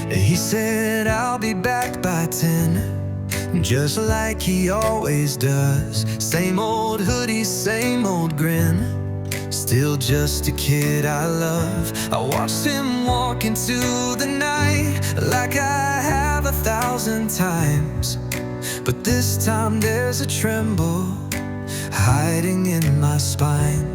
He said, I'll be back by 10, just like he always does. Same old hoodie, same old grin, still just a kid I love. I watched him walk into the night like I have 1,000 times, but this time there's a tremble hiding in my spine.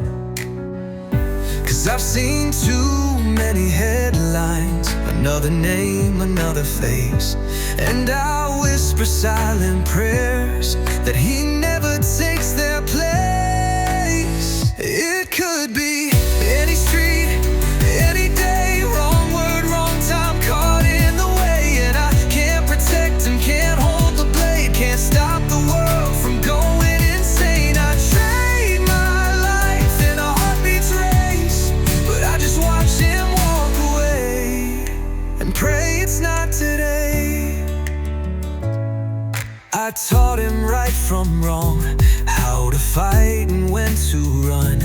'Cause I've seen too many headlines, another name, another face, and I whisper silent prayers that he never takes their place. It could be any street, any day, wrong word, wrong time, caught in the way, and I can't protect him, can't hold the blade, can't stop the world from going insane. I trade my life in a heartbeat's race, but I just watch him walk away and pray it's not today. I taught him right from wrong, how to fight and when to run,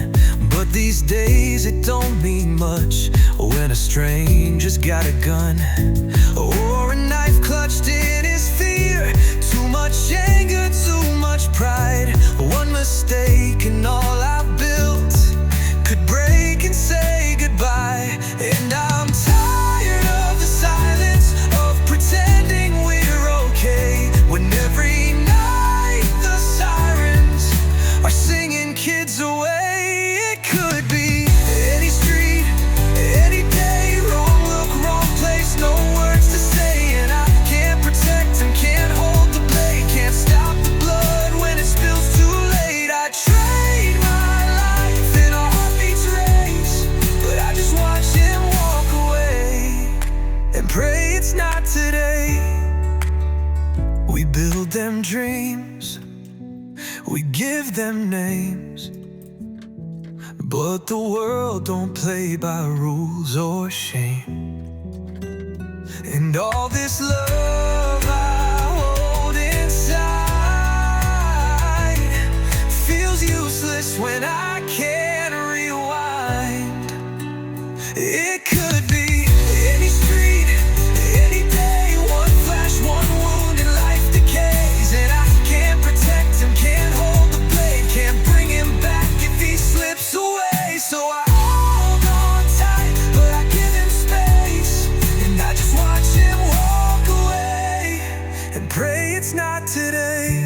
but these days it don't mean much when a stranger's got a gun or a knife clutched in his fear. Too much anger, too much pride, one mistake and all I've built could break and say goodbye. And I'm tired of the silence, of pretending we're okay, when every night the sirens are singing kids away. It could be any street, any day, wrong look, wrong place, no words to say, and I can't protect him, can't hold the blade, can't stop the blood when it spills too late. I trade my life in a heartbeat's race, but I just watch him walk away and pray it's not today. We build them dreams, we give them names, but the world don't play by rules or shame. And all this love I hold inside feels useless when I can't rewind. It could be any street, any day, one flash, one wound, and life decays, and I can't protect him, can't hold the blade, can't bring him back if he slips away. So I hold on tight, but I give him space, and I just watch him walk away and pray it's not today.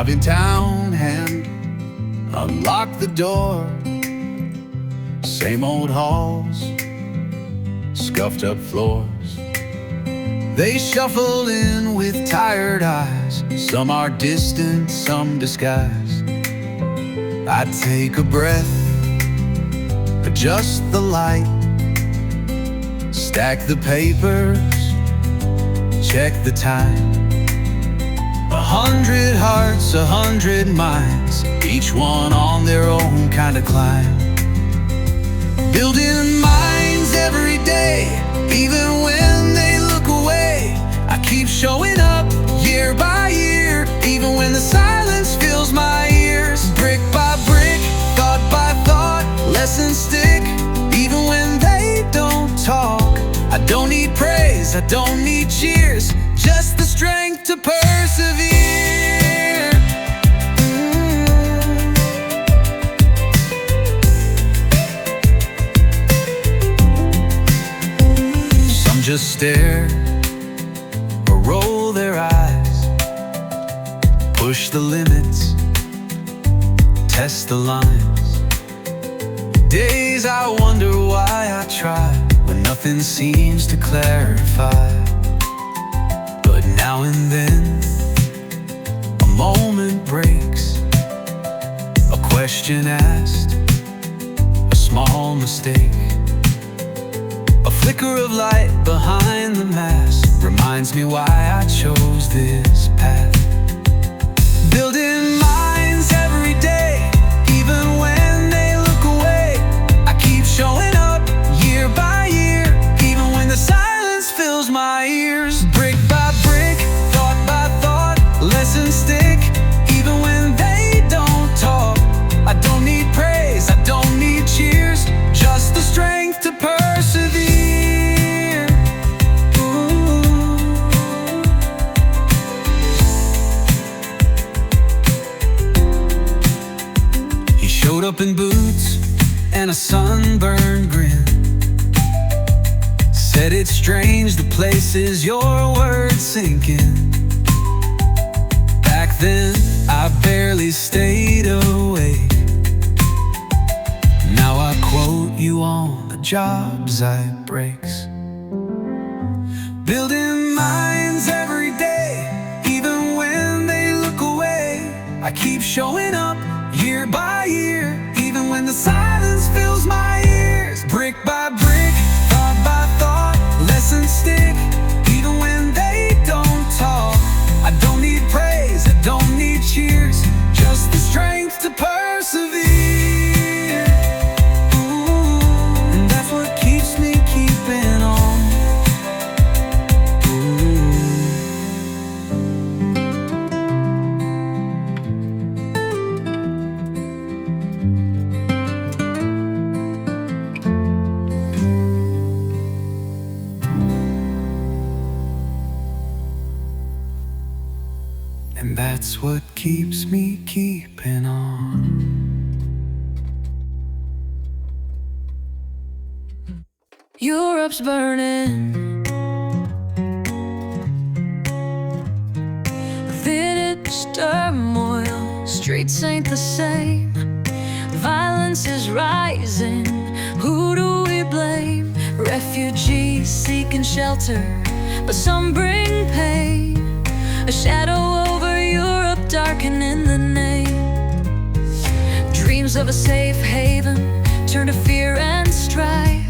I've in town and unlock the door. Same old halls, scuffed up floors. They shuffle in with tired eyes, some are distant, some disguised. I take a breath, adjust the light, stack the papers, check the time. 100 hearts, 100 minds, each one on their own kind of climb. Building minds every day, even when they look away. I keep showing up year by year, even when the silence fills my ears. Brick by brick, thought by thought, lessons stick, even when they don't talk. I don't need praise, I don't need cheers, just the strength to persevere. Some just stare or roll their eyes, push the limits, test the lines. Days I wonder why I try when nothing seems to clarify. But now and then a moment breaks, a question asked, a small mistake. A flicker of light behind the mask reminds me why I chose this path. building minds every day, even when they look away. I keep showing up year by year, even when the silence fills my ears. Brick by brick, thought by thought, lessons stick, even when they don't talk. I don't need praise, I don't need cheers, just the strength to persevere. Ooh. He showed up in boots and a sunburned grin, said it's strange the places your words sink in. Back then I barely stayed awake. Now I quote you on the job site breaks. Building minds every day, even when they look away. I keep showing up year by year, even when the silence fills my ears. Brick by brick, thought by thought, lessons stick, even when they don't talk. I don't need praise, I don't need cheers, just the strength to persevere. Ooh, and that's what keeps me keeping on. And that's what keeps me keeping on. Europe's burning, village turmoil, streets ain't the same. Violence is rising, who do we blame? Refugees seeking shelter, but some bring pain. A shadow over Europe darkening the name. Dreams of a safe haven turn to fear and strife.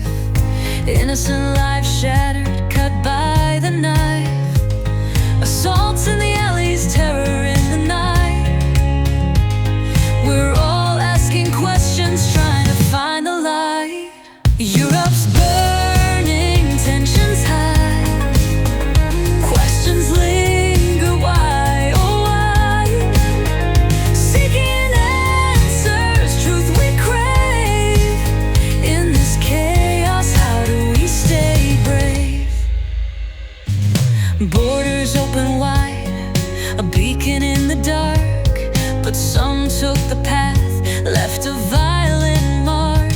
Innocent lives shattered, cut by the knife. Assaults in the alleys, terror in the night. We're all asking questions, trying to find the light. Europe's burning, tensions high. Questions linger, why, oh why? Seeking answers, truth we crave. In this chaos, how do we stay brave? Borders open wide, a beacon in the dark. But some took the path, left a violent mark.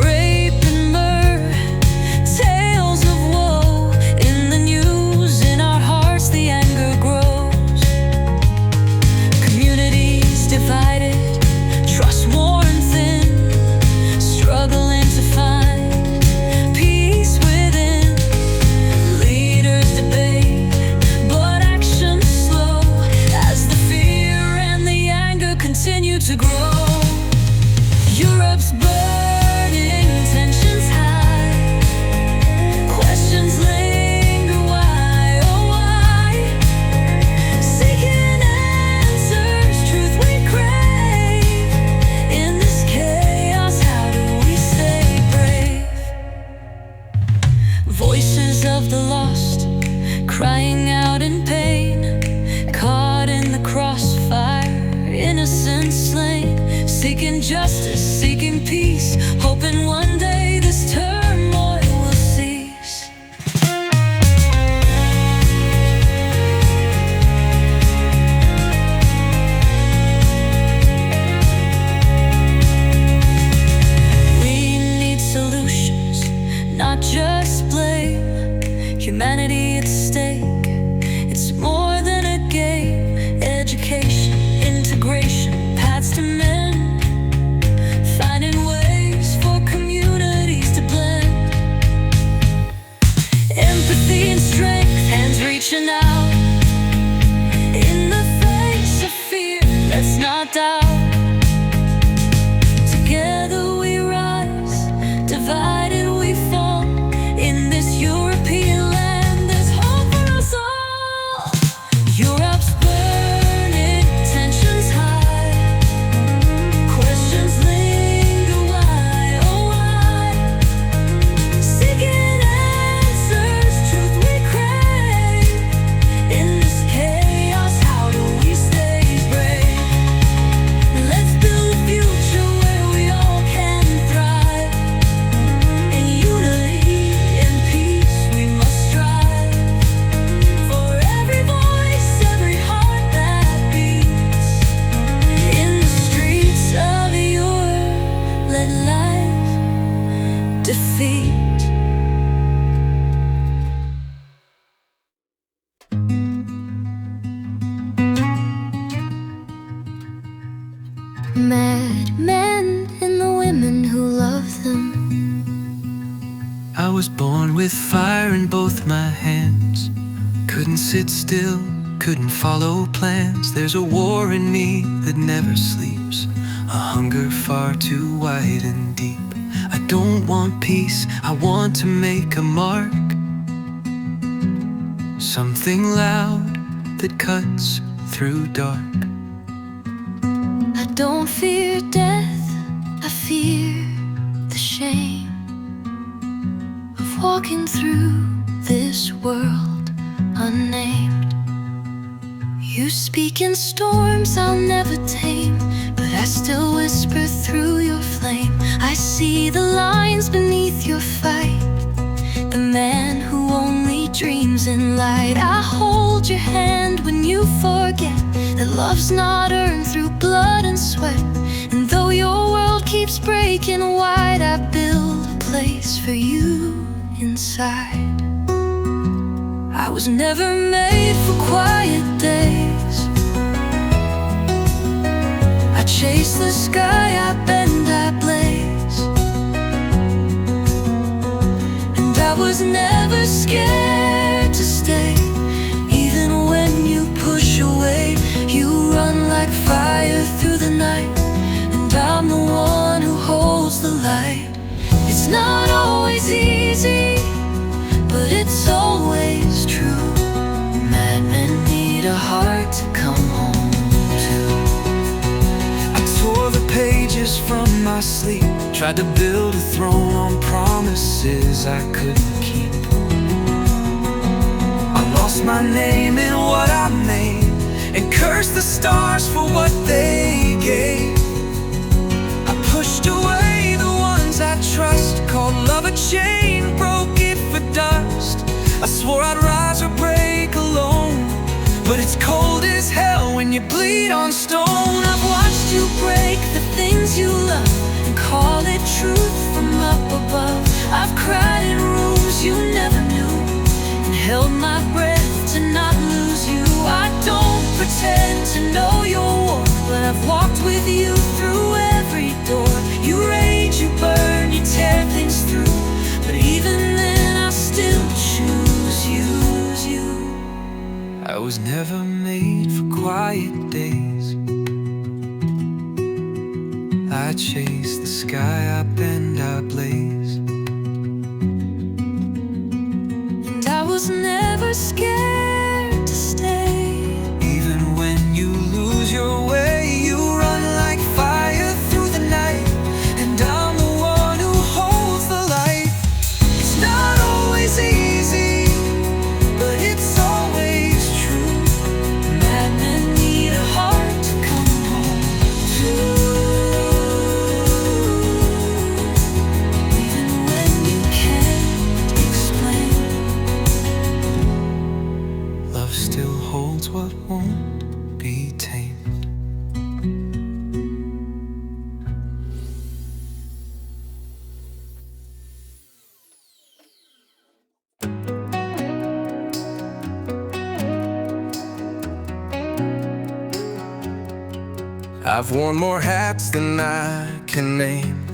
Rape and murder, tales of woe. In the news, in our hearts, the anger grows. Communities divided, trust worn thin, struggling to find peace within. Leaders debate, but action slow, as the fear and the anger continue to grow. Europe's burning, tensions high. Questions linger, why, oh why? Seeking answers, truth we crave. In this chaos, how do we stay brave? Voices of the lost, crying out in pain, caught in the crossfire, innocent slain. Seeking justice, seeking peace, hoping one day this turmoil will cease. We need solutions, not just blame. Humanity at stake, it's more than a game. Education, integration, paths to men, finding ways for communities to blend. Empathy and strength, hands reaching out. In the face of fear, let's not doubt. Together we rise, divided we fall. In this European land, there's hope for us all. Europe's burning, Mad men and the women who love them. I was born with fire in both my hands. Couldn't sit still, couldn't follow plans. There's a war in me that never sleeps, a hunger far too wide and deep. I don't want peace, I want to make a mark. Something loud that cuts through dark. I don't fear death, I fear the shame of walking through this world unnamed. You speak in storms I'll never tame, but I still whisper through your flame. I see the lines beneath your fight, the man who only dreams in light. I hold your hand when you forget that love's not earned through blood and sweat. And though your world keeps breaking wide, I build a place for you inside. I was never made for quiet days. I chase the sky, I bend, I blaze. And I was never scared to stay. Even when you push away, you run like fire through the night. And I'm the one who holds the light. It's not always easy, but it's always true. Madmen need a heart to come home to. I tore the pages from my sleep, tried to build a throne on promises I couldn't keep. I lost my name in what I made, and cursed the stars for what they gave. I pushed away the ones I trust, called love a chain, broke it for dust. I swore I'd rise or break alone, but it's cold as hell when you bleed on stone. I've watched you break the things you love and call it truth from up above. I've cried in rooms you never knew and held my breath to not lose you. I don't pretend to know your war, but I've walked with you through every door. You rage, you burn, you tear things through, but even then I still choose you. I was never made for quiet days. I chase the sky, I bend, I blaze. And I was never scared to stay. Even when you lose your way, you run like fire through the night. And I'm the one who holds the light. It's not always easy, but it's always true. Madmen need a heart to come home to. Even when you can't explain, Love still holds what won't be tamed. I've worn more hats than I can name,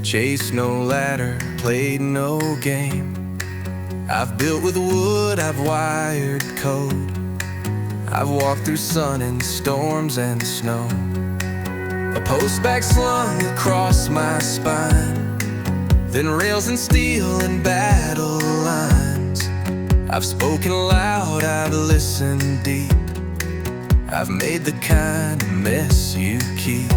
chased no ladder, played no game. I've built with wood, I've wired code. I've walked through sun and storms and snow. A post bag slung across my spine, then rails and steel and battle lines. I've spoken loud, I've listened deep. I've made the kind of mess you keep.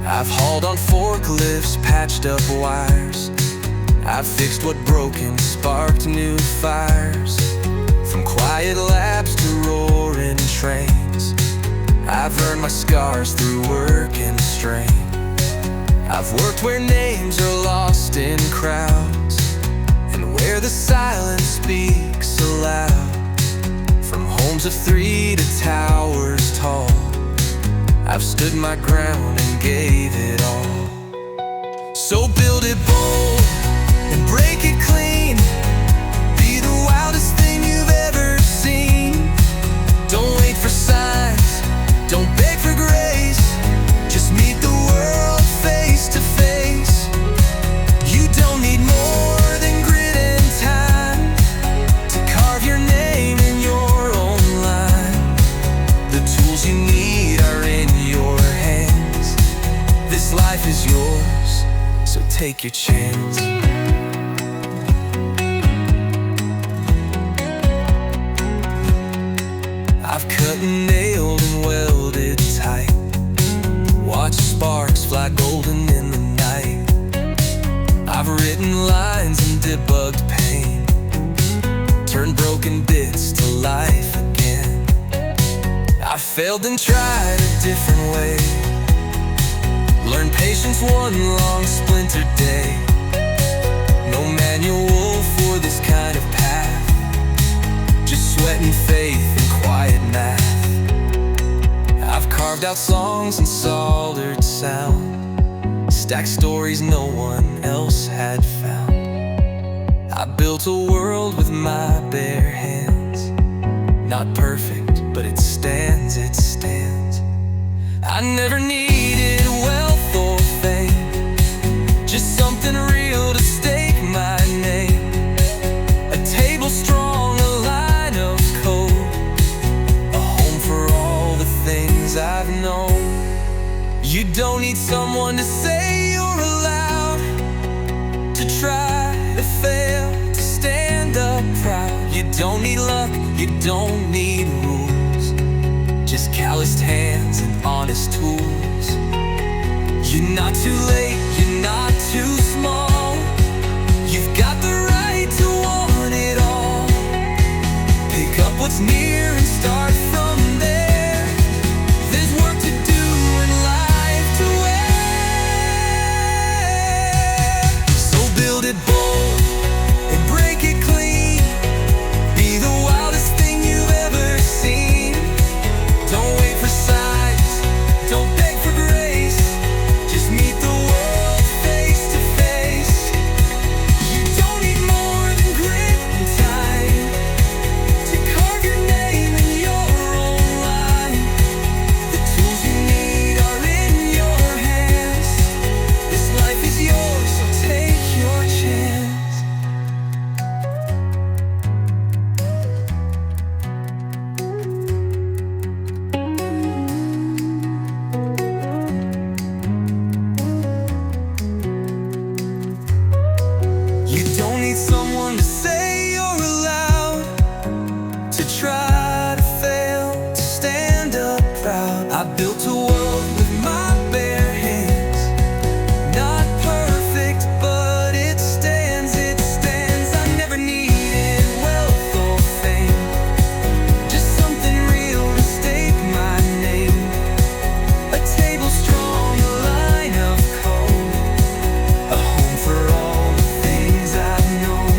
I've hauled on forklifts, patched up wires. I've fixed what broke and sparked new fires. From quiet labs to roaring trains, I've earned my scars through work and strain. I've worked where names are lost in crowds, and where the silence speaks aloud. From homes of 3 to towers tall, I've stood my ground and gave it all. So build it bold and break it clean. Be the wildest thing you've ever This life is yours, so take your chance. I've cut and nailed and welded tight, watch sparks fly golden in the night. I've written lines and debugged pain, turned broken bits to life again. I failed and tried a different way, learned patience one long splintered day. No manual for this kind of path, just sweat and faith and quiet math. I've carved out songs and soldered sound, stacked stories no one else had found. I built a world with my bare hands, not perfect, but it stands, it stands. I never needed wealth or fame, just something real to stake my name. A table strong, a line of code, a home for all the things I've known. You don't need someone to say you're allowed to try, to fail, to stand up proud. You don't need luck, you don't need rules, just calloused hands and honest tools. You're not too late, you're not too small. You've got the right to want it all. Pick up what's near and start from there. There's work to do and life to wear. So build it bold and break it clean. Be the wildest thing you've ever seen. Don't wait for signs, don't beg for grace, just meet the world face to face. You don't need more than grit and time to carve your name in your own line. The tools you need are in your hands. This life is yours, so take your chance. You don't need someone to say you're allowed to try, to fail, to stand up proud. I built a world with my bare hands, not perfect, but it stands, it stands. I never needed wealth or fame, just something real to stake my name. A table strong, a line of code, a home for all the things I've known.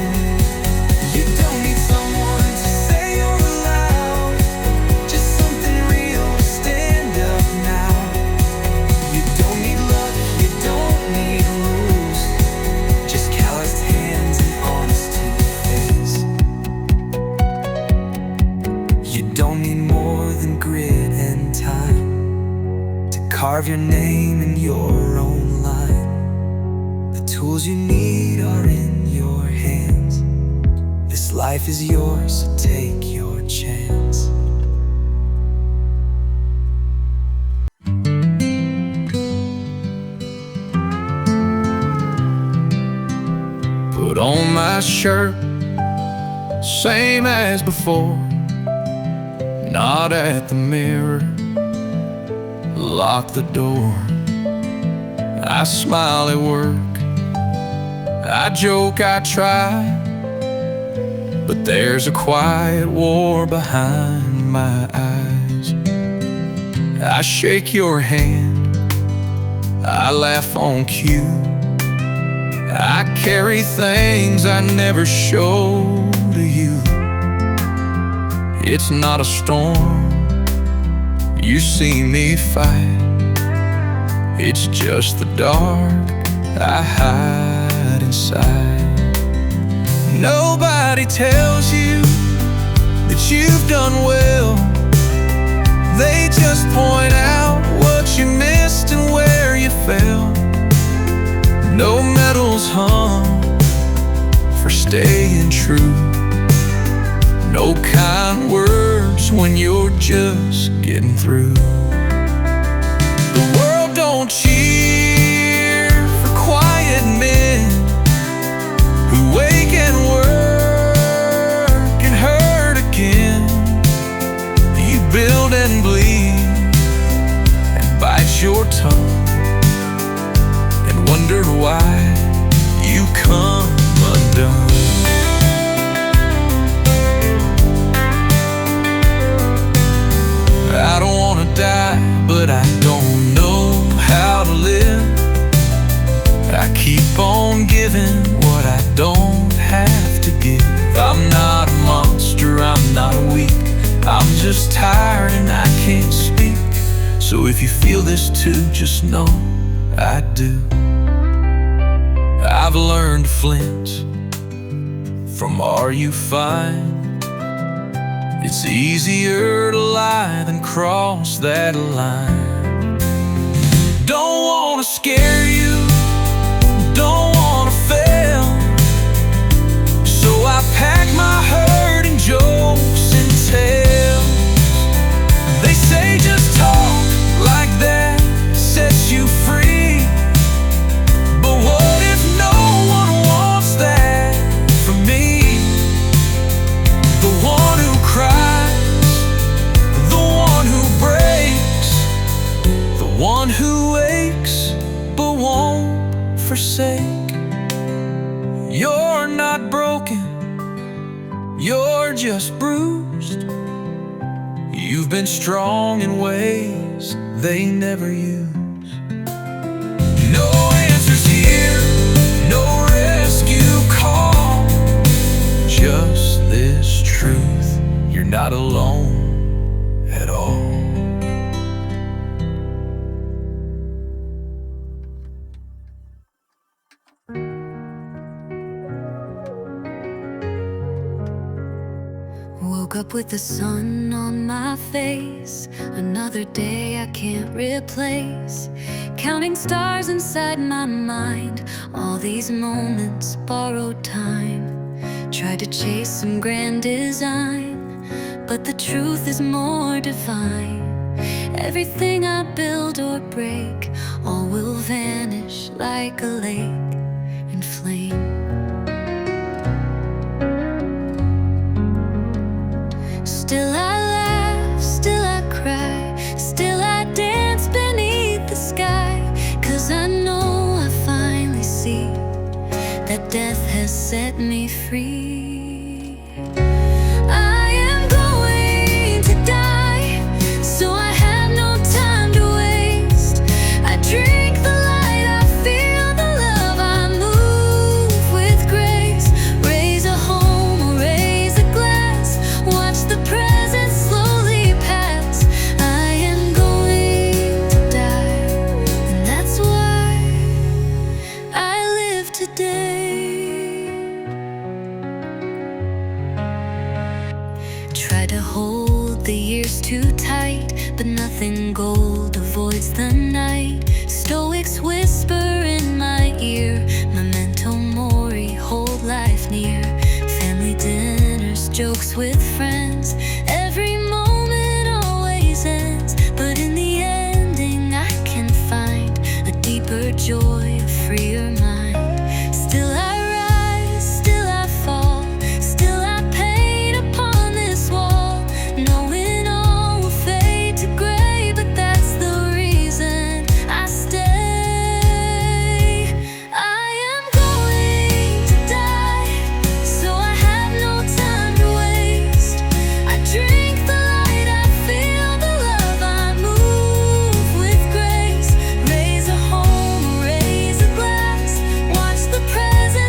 You don't need someone to say you're allowed, just something real to stand up now. You don't need luck, you don't need rules, just calloused hands and honest to your face. You don't need more than grit and time to carve your name in your own line. The tools you need are in your hands. This life is yours, so take your chance. Put on my shirt, same as before. Nod at the mirror, lock the door. I smile at work, I joke, I try, but there's a quiet war behind my eyes. I shake your hand, I laugh on cue. I carry things I never show to you. It's not a storm you see me fight, it's just the dark I hide inside. Nobody tells you that you've done well, they just point out what you missed and where you fell. No medals hung for staying true, no kind words when you're just getting through. The world don't cheat So if you feel this too, just know I do. I've learned to flinch from "Are you fine?" It's easier to lie than cross that line. Don't wanna scare you, don't wanna fail, so I pack my hurting jokes and tales. They say just talk like that sets you free, but what if no one wants that from me? The one who cries, the one who breaks, the one who wakes but won't forsake. You're not broken, you're just bruised. You've been strong in ways they never use. No answers here, no rescue call, just this truth: you're not alone at all. Woke up with the sun on my face, another day I can't replace. Counting stars inside my mind, all these moments, borrowed time. Tried to chase some grand design, but the truth is more divine. Everything I build or break, all will vanish like a lake in flame. Still I laugh, still I cry, still I dance beneath the sky, 'cause I know I finally see that death has set me free. I am going to die, so I have no time to waste. I drink the light, I feel the love, I move with grace. Raise a home or raise a glass, watch the present slowly pass. I am going to die, and that's why I live today. Try to hold the years too tight, but nothing gold avoids the night. Stoics whisper in my ear, memento mori, hold life near. Family dinners, jokes with friends, every moment always ends, but in the ending I can find a deeper joy, a freer mind. Still I rise, still I fall, still I paint upon this wall, knowing all will fade to gray, but that's the reason I stay. I am going to die, so I have no time to waste. I drink the light, I feel the love, I move with grace. Raise a home, raise a glass, watch the present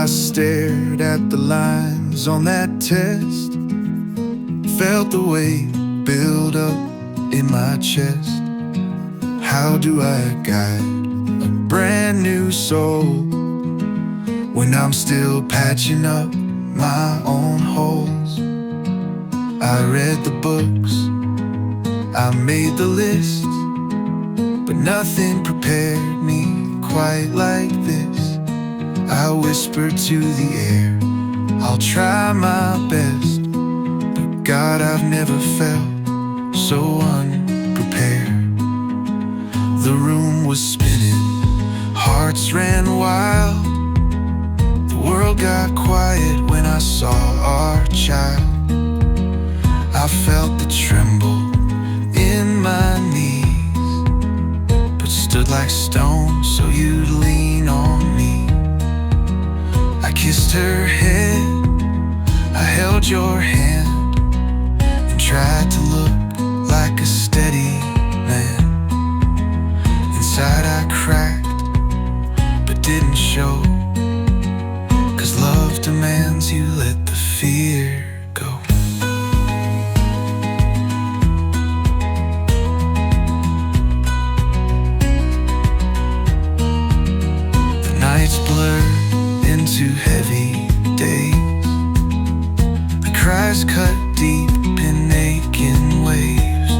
I stared at the lines on that test, felt the weight build up in my chest. How do I guide a brand new soul when I'm still patching up my own holes? I read the books, I made the list, but nothing prepared me quite like this. I whispered to the air, I'll try my best, but God, I've never felt so unprepared. The room was spinning, hearts ran wild. The world got quiet when I saw our child. I felt the tremble in my knees, but stood like stone so you'd lean on me. I kissed her head, I held your hand, and tried to look like a steady man. Inside I cracked, but didn't show, 'cause love demands you let the fear go. The nights blurred into heavy days, the cries cut deep in aching waves.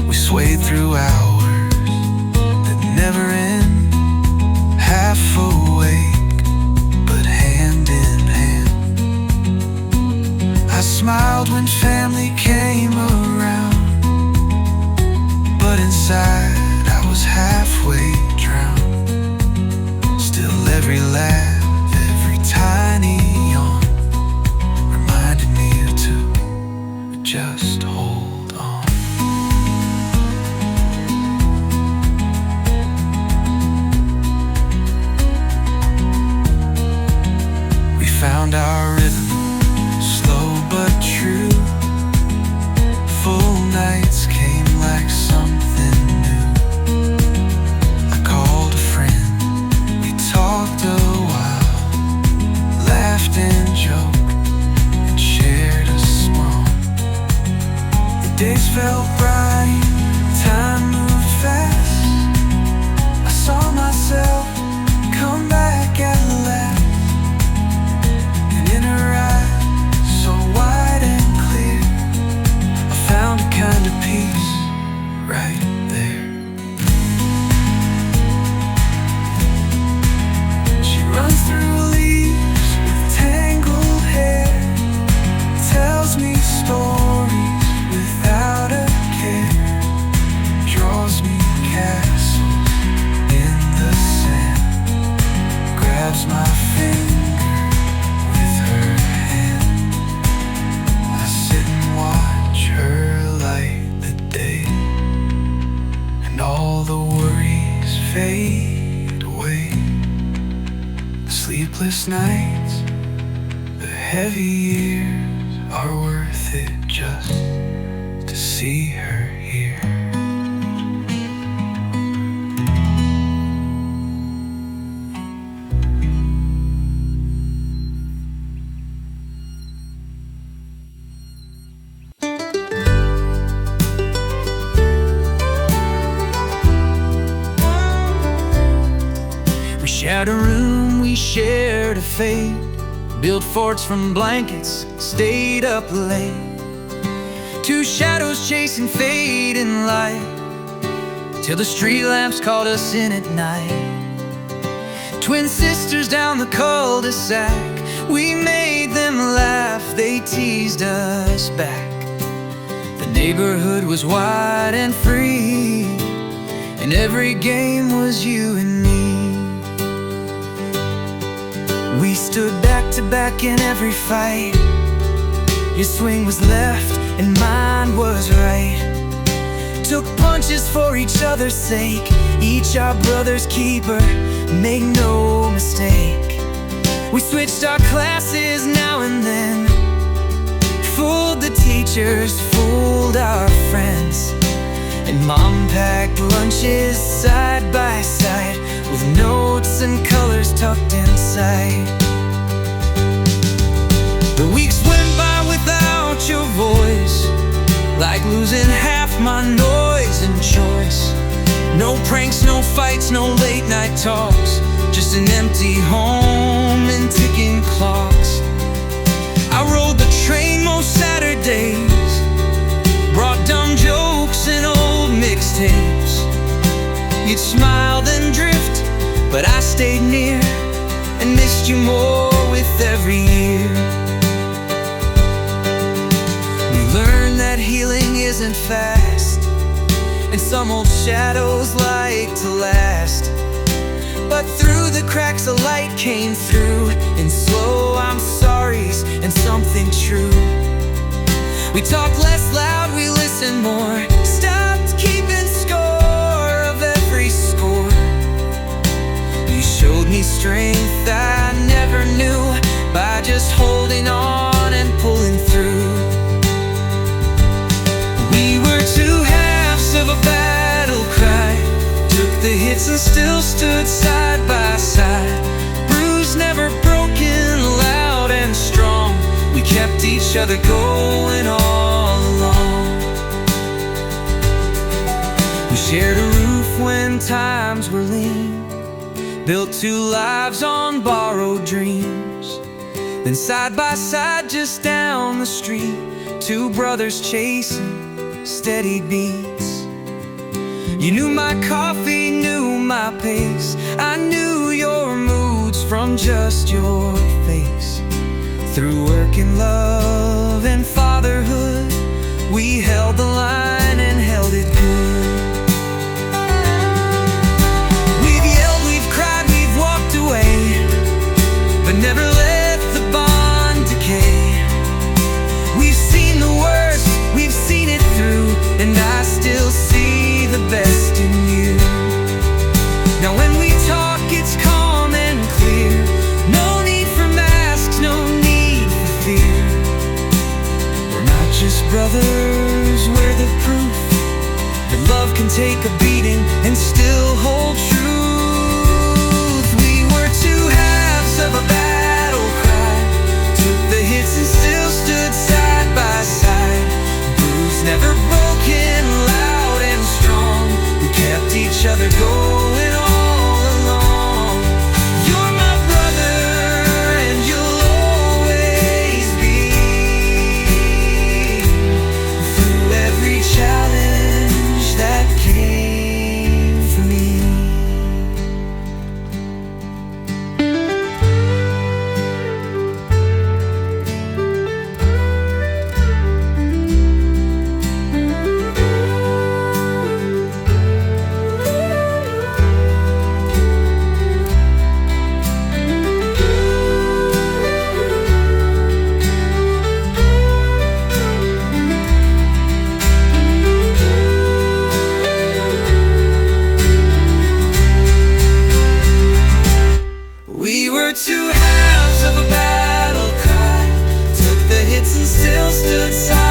We swayed through hours that never end, half awake but hand in hand. I smiled when family came around, but inside I was halfway drowned. Still every laugh, every tiny yawn reminded me to just hold on. We found our rhythm, slow but true. Full nights came like something new. I called a friend, we talked a while, laughed and joked, and shared a smile. The days felt bright, time moved fast. I saw myself come back at last, and in her eyes, so wide and clear, I found a kind of peace right there. She runs through leaves with tangled hair, tells me stories without a care, draws me castles in the sand, grabs my finger with her hand. I sit and watch her light the day, and all the worries fade away. The sleepless nights, the heavy years are worth it just to see her here. We shared a room, we shared a fate, built forts from blankets, stayed up late. Two shadows chasing fading light, till the street lamps called us in at night. Twin sisters down the cul-de-sac, we made them laugh, they teased us back. The neighborhood was wide and free, and every game was you and me. We stood back to back in every fight, your swing was left and mine was right. Took punches for each other's sake, each our brother's keeper, make no mistake. We switched our classes now and then, fooled the teachers, fooled our friends, and mom packed lunches side by side with notes and colors tucked inside. The weeks went by without your voice, like losing half my noise and choice. No pranks, no fights, no late night talks, just an empty home and ticking clocks. I rode the train most Saturdays, brought dumb jokes and old mixtapes. You'd smile then drift, but I stayed near and missed you more with every year. We learned that healing isn't fast, and some old shadows like to last. But through the cracks a light came through, in slow I'm sorry's and something true. We talk less loud, we listen more, stopped keeping score of every score. You showed me strength I never knew, by just holding on and pulling through. We were two halves of a battle cry, took the hits and still stood side by side. Bruised, never broken, loud and strong, we kept each other going all along. We shared a roof when times were lean, built two lives on borrowed dreams. Then side by side just down the street, two brothers chasing steady beats. You knew my coffee, knew my pace, I knew your moods from just your face. Through work and love and fatherhood, we held the line and held it good. We've yelled, we've cried, we've walked away, but never let the bond decay. We've seen the worst, we've seen it through, and I still see the best in you. Now when we talk, it's calm and clear, no need for masks, no need for fear. We're not just brothers, we're the proof that love can take a beating and still hold truth. We were two halves of a battle cry, took the hits and still stood side by side. Bruised, never broken, loud and strong, we kept each other going all along. You're my brother and you'll always be, through every challenge that came for me. We were two halves of a battle cry, took the hits and still stood side